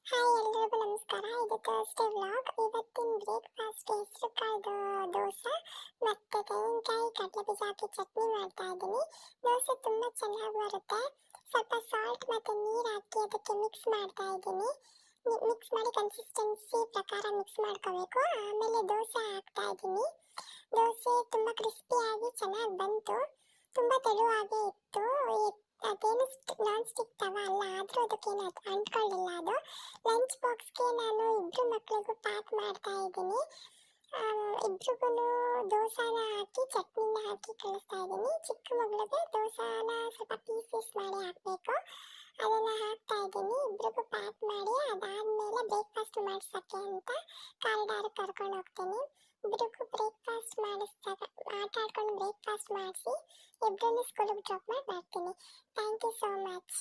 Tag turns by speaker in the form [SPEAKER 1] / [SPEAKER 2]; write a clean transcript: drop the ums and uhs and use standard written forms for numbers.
[SPEAKER 1] Hi ಎಲ್ರಿಗೂ ನಮಸ್ಕಾರ. ಇದು ಥರ್ಸ್ಡೇ ವ್ಲಾಗ್. ಇವತ್ತಿನ ಬ್ರೇಕ್ಫಾಸ್ಟ್‌ಗೆ ಹೆಸರು ಕಾಳ್ದು ದೋಸೆ ಮತ್ತೆ ತೆಂಗಿನಕಾಯಿ ಕಡಲೆ ಬೀಜ ಹಾಕಿ ಚಟ್ನಿ ಮಾಡ್ತಾ ಇದ್ದೀನಿ. ದೋಸೆ ತುಂಬ ಚೆನ್ನಾಗಿ ಬರುತ್ತೆ. ಸ್ವಲ್ಪ ಸಾಲ್ಟ್ ಮತ್ತು ನೀರು ಹಾಕಿ ಅದಕ್ಕೆ ಮಿಕ್ಸ್ ಮಾಡ್ತಾ ಇದ್ದೀನಿ. ಮಿಕ್ಸ್ ಮಾಡಿ ಕನ್ಸಿಸ್ಟೆನ್ಸಿ ಪ್ರಕಾರ ಮಿಕ್ಸ್ ಮಾಡ್ಕೋಬೇಕು. ಆಮೇಲೆ ದೋಸೆ ಹಾಕ್ತಾ ಇದ್ದೀನಿ. ದೋಸೆ ತುಂಬ ಕ್ರಿಸ್ಪಿಯಾಗಿ ಚೆನ್ನಾಗಿ ಬಂತು. ತುಂಬ ತೆಳುವಾಗೇ ಇತ್ತು. ಅದೇನು ನಾನ್ ಸ್ಟಿಕ್ ತವ ಅಲ್ಲ, ಆದರೂ ಅದಕ್ಕೇನು ಅಂಟ್ಕೊಳ್ಳಿಲ್ಲ ಅದು. ಲಂಚ್ ಬಾಕ್ಸ್ಗೆ ನಾನು ಇಬ್ಬರು ಮಕ್ಕಳಿಗೂ ಪ್ಯಾಕ್ ಮಾಡ್ತಾ ಇದ್ದೀನಿ. ಇಬ್ರಿಗೂ ದೋಸೆನ ಹಾಕಿ ಚಟ್ನಿನ ಹಾಕಿ ಕಳಿಸ್ತಾ ಇದ್ದೀನಿ. ಚಿಕ್ಕ ಮಗಳಿಗೆ ದೋಸೆನ ಸ್ವಲ್ಪ ಪೀಸ್ ಮಾಡಿ ಹಾಕಬೇಕು. ಅದನ್ನು ಹಾಕ್ತಾ ಇದ್ದೀನಿ. ಇಬ್ರಿಗೂ ಪ್ಯಾಕ್ ಮಾಡಿ ಅದಾದಮೇಲೆ ಬ್ರೇಕ್ಫಾಸ್ಟ್ ಮಾಡಿಸೋಕ್ಕೆ ಅಂತ ಕಾರಿಡಾರ್ ಕರ್ಕೊಂಡು ಹೋಗ್ತೀನಿ. ಇಬ್ರಿಗೂ ಬ್ರೇಕ್ಫಾಸ್ಟ್ ಮಾಡಿಸಿದಾಗ ಆಟ ಆಡ್ಕೊಂಡು ಬ್ರೇಕ್ಫಾಸ್ಟ್ ಮಾಡಿಸಿ ಇಬ್ಬರನ್ನು ಸ್ಕೂಲಿಗೆ ಡ್ರಾಪ್ ಮಾಡಿ ಬರ್ತೀನಿ. Thank you so much.